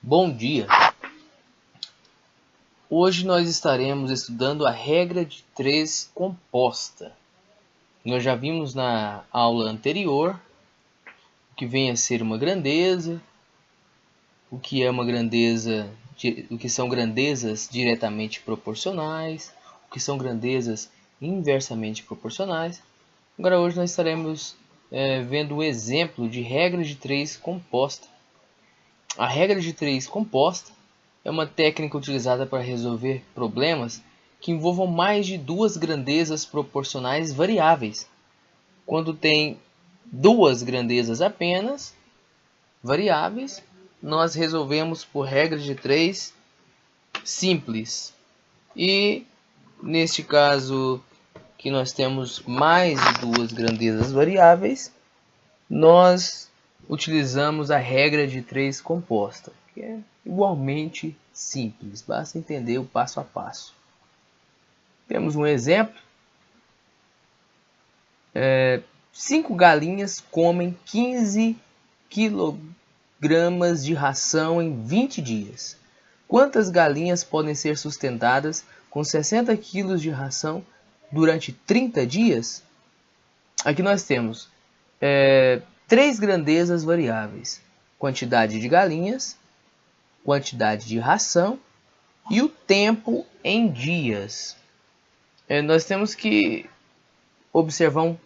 Bom dia! Hoje nós estaremos estudando a regra de 3 composta. Nós já vimos na aula anterior o que vem a ser uma grandeza, o que é uma grandeza, o que são grandezas diretamente proporcionais, o que são grandezas inversamente proporcionais. Agora hoje nós estaremos vendo um exemplo de regra de 3 composta. A regra de 3 composta é uma técnica utilizada para resolver problemas que envolvam mais de duas grandezas proporcionais variáveis. Quando tem duas grandezas apenas variáveis, nós resolvemos por regra de 3 simples. E neste caso que nós temos mais de duas grandezas variáveis, nós utilizamos a regra de 3 composta, que é igualmente simples, basta entender o passo a passo. Temos um exemplo. 5 galinhas comem 15 kg de ração em 20 dias. Quantas galinhas podem ser sustentadas com 60 kg de ração durante 30 dias? Aqui nós temos 3 grandezas variáveis: quantidade de galinhas, quantidade de ração e o tempo em dias. Nós temos que observar um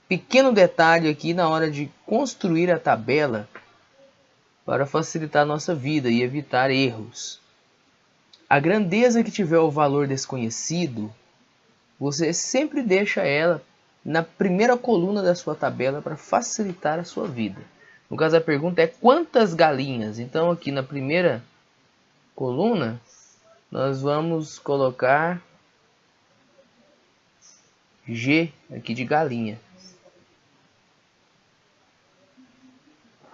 pequeno detalhe aqui na hora de construir a tabela para facilitar a nossa vida e evitar erros. A grandeza que tiver o valor desconhecido, você sempre deixa ela na primeira coluna da sua tabela para facilitar a sua vida. No caso, a pergunta é quantas galinhas? Então aqui na primeira coluna nós vamos colocar G aqui de galinha.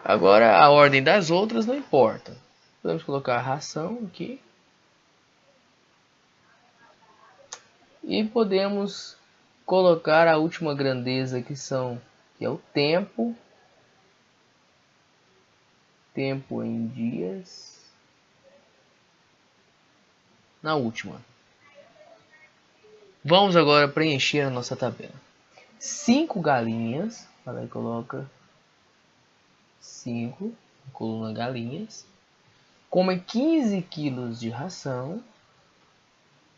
Agora a ordem das outras não importa. Podemos colocar a ração aqui. E podemos colocar a última grandeza que é o tempo. Tempo em dias. Na última. Vamos agora preencher a nossa tabela. 5 galinhas. Para aí coloca 5, coluna galinhas. Comem 15 kg de ração.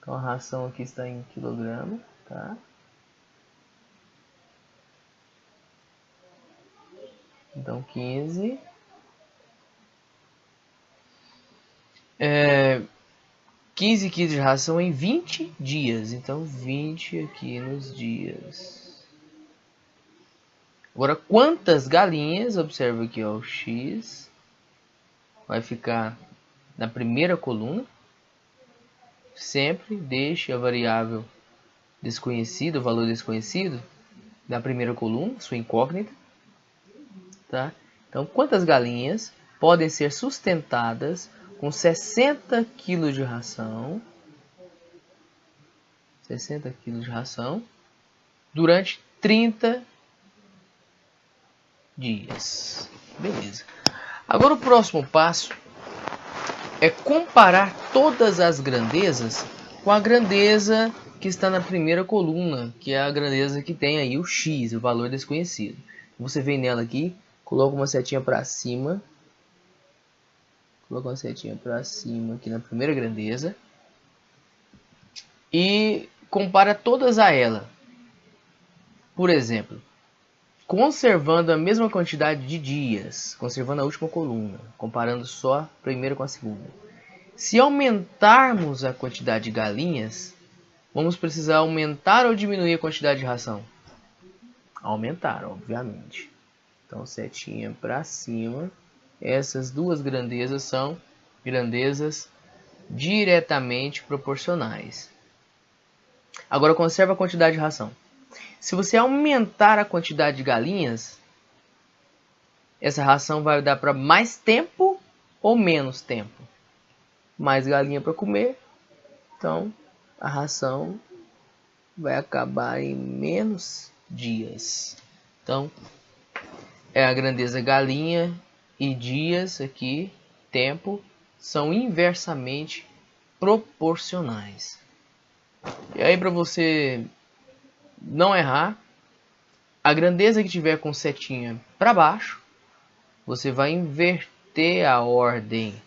Então a ração aqui está em quilograma, tá? Então 15. 15 kg de ração em 20 dias. Então 20 aqui nos dias. Agora quantas galinhas? Observa aqui, ó, o X vai ficar na primeira coluna. Sempre deixe a variável desconhecida, o valor desconhecido, na primeira coluna, sua incógnita. Tá? Então, quantas galinhas podem ser sustentadas com 60 kg de ração? 60 kg de ração durante 30 dias. Beleza. Agora o próximo passo é comparar todas as grandezas com a grandeza que está na primeira coluna, que é a grandeza que tem aí o X, o valor desconhecido. Você vem nela aqui, coloca uma setinha para cima. Coloca uma setinha para cima aqui na primeira grandeza. E compara todas a ela. Por exemplo, conservando a mesma quantidade de dias, conservando a última coluna, comparando só a primeira com a segunda. Se aumentarmos a quantidade de galinhas, vamos precisar aumentar ou diminuir a quantidade de ração? Aumentar, obviamente. Então, setinha para cima. Essas duas grandezas são grandezas diretamente proporcionais. Agora, conserva a quantidade de ração. Se você aumentar a quantidade de galinhas, essa ração vai dar para mais tempo ou menos tempo? Mais galinha para comer, então a ração vai acabar em menos dias. Então, é a grandeza galinha e dias aqui, tempo, são inversamente proporcionais. E aí, para você não errar, a grandeza que tiver com setinha para baixo, você vai inverter a ordem.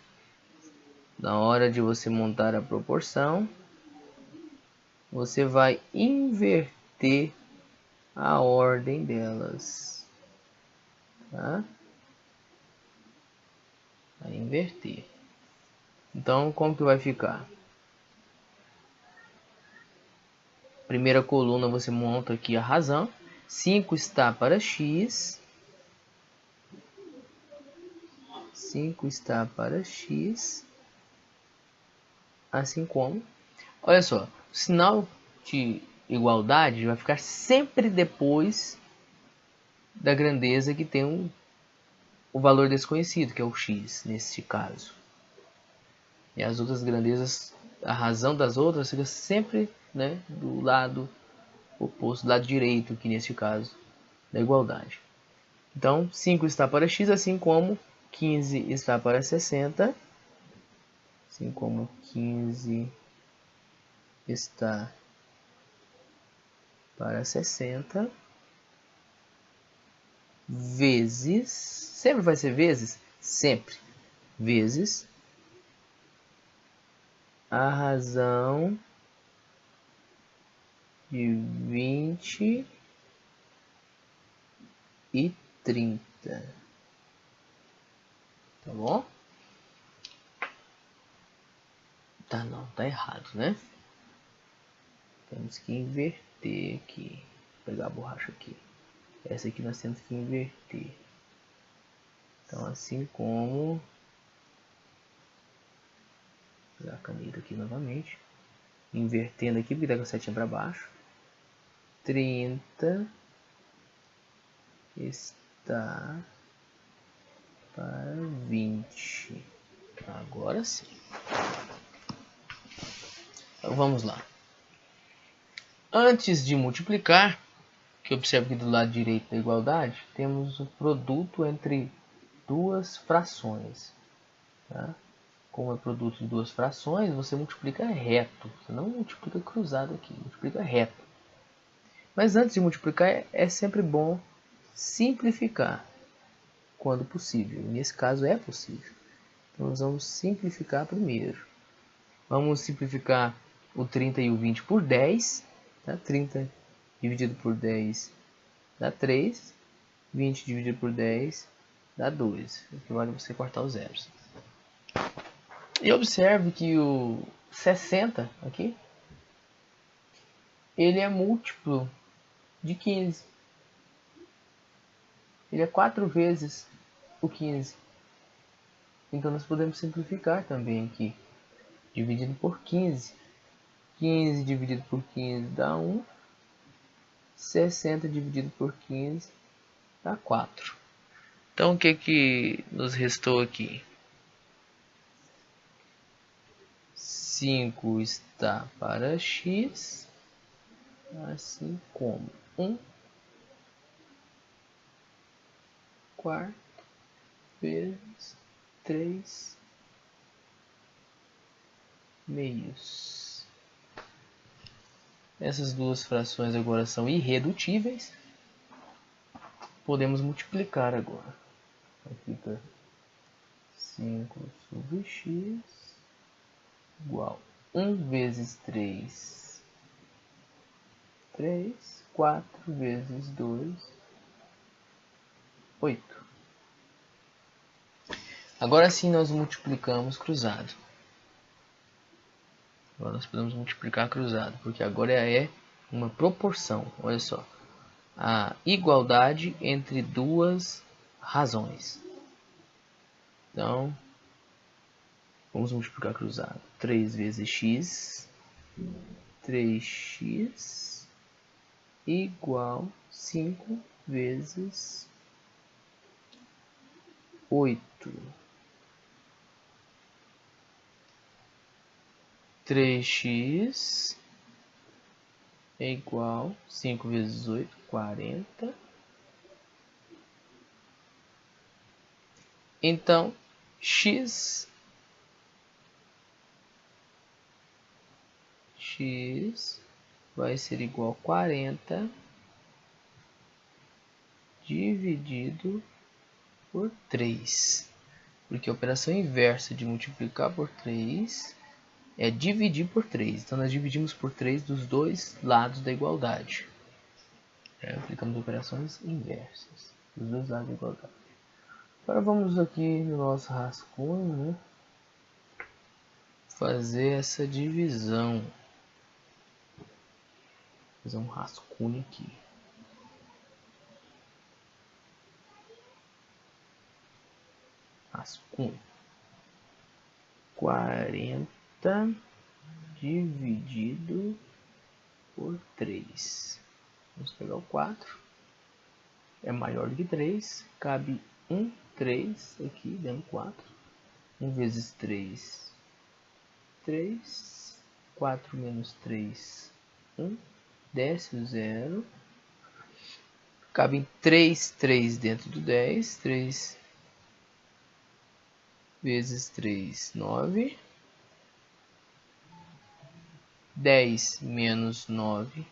Na hora de você montar a proporção, você vai inverter a ordem delas, tá? Vai inverter. Então, como que vai ficar? Primeira coluna você monta aqui a razão. 5 está para x. 5 está para x. Assim como. Olha só. O sinal de igualdade vai ficar sempre depois da grandeza que tem o valor desconhecido, que é o x, neste caso. E as outras grandezas, a razão das outras fica sempre, né, do lado oposto, do lado direito, que nesse caso, da igualdade. Então, 5 está para x, assim como 15 está para 60. Assim como 15 está para 60. Vezes, sempre vai ser vezes? Sempre. Vezes a razão de 20 e 30. Tá bom? Tá, não, tá errado, né? Temos que inverter aqui. Vou pegar a borracha aqui. Essa aqui nós temos que inverter. Então, assim como... Vou pegar a caneta aqui novamente. Invertendo aqui, porque tá com a setinha para baixo. 30 está para 20. Agora sim. Então, vamos lá. Antes de multiplicar, que observe que do lado direito da igualdade, temos o produto entre duas frações. Tá? Como é produto de duas frações, você multiplica reto. Você não multiplica cruzado aqui, multiplica reto. Mas antes de multiplicar, é sempre bom simplificar, quando possível. Nesse caso é possível. Então nós vamos simplificar primeiro. Vamos simplificar o 30 e o 20 por 10. Tá? 30 dividido por 10 dá 3. 20 dividido por 10 dá 2. Aqui vale você cortar os zeros. E observe que o 60 aqui, ele é múltiplo de 15. Ele é 4 vezes o 15. Então nós podemos simplificar também aqui. Dividido por 15. 15 dividido por 15 dá 1. 60 dividido por 15 dá 4. Então o que nos restou aqui? 5 está para x, assim como 1 quarto vezes 3 meios. Essas duas frações agora são irredutíveis. Podemos multiplicar agora. Então fica 5 sobre x igual 1 vezes 3, 3, 4 vezes 2, 8. Agora sim nós multiplicamos cruzado. Agora nós podemos multiplicar cruzado, porque agora é uma proporção. Olha só. A igualdade entre duas razões. Então, vamos multiplicar cruzado. 3 vezes x. 3x igual 5 vezes 8. 3x é igual 5 vezes 8, 40. Então, x x vai ser igual a 40 dividido por 3. Porque a operação inversa de multiplicar por 3 é dividir por 3. Então nós dividimos por 3 dos dois lados da igualdade. Aplicamos operações inversas dos dois lados da igualdade. Agora vamos aqui no nosso rascunho, né? Fazer essa divisão. Fazer um rascunho aqui. Rascunho. 40 dividido por 3. Vamos pegar o 4. É maior do que 3. Cabe 3 aqui dentro do 4. 1 vezes 3, 3. 4 menos 3, 1. Desce o 0. Cabe 3 dentro do 10. 3 vezes 3, 9. 10 menos 9,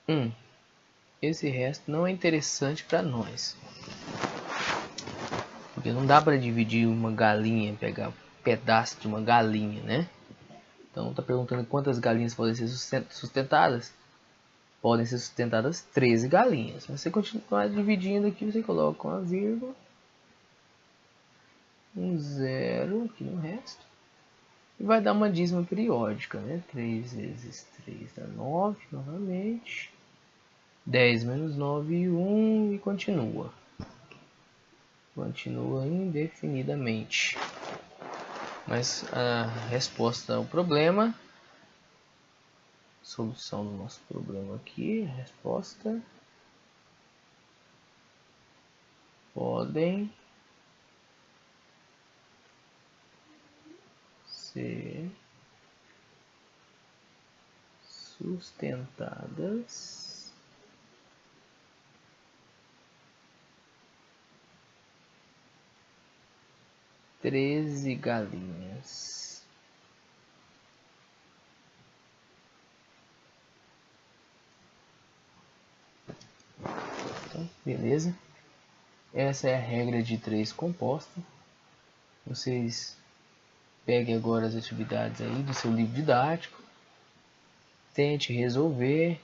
1. Esse resto não é interessante para nós. Porque não dá para dividir uma galinha, pegar um pedaço de uma galinha, né? Então está perguntando quantas galinhas podem ser sustentadas. Podem ser sustentadas 13 galinhas. Se você continuar dividindo aqui, você coloca uma vírgula, um 0 aqui no resto. E vai dar uma dízima periódica, né? 3 vezes 3 dá 9 novamente. 10 menos 9 e 1 e continua. Continua indefinidamente. Mas a resposta ao problema, solução do nosso problema aqui, a resposta podem ser sustentadas treze galinhas. Então, beleza. Essa é a regra de 3 composta. Vocês peguem agora as atividades aí do seu livro didático. Tente resolver.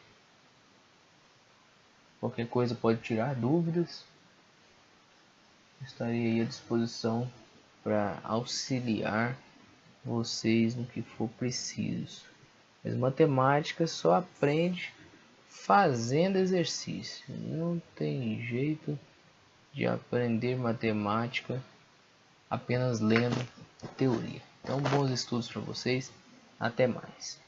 Qualquer coisa pode tirar dúvidas. Estarei aí à disposição para auxiliar vocês no que for preciso. Mas matemática só aprende fazendo exercício. Não tem jeito de aprender matemática apenas lendo teoria. Então, bons estudos para vocês. Até mais.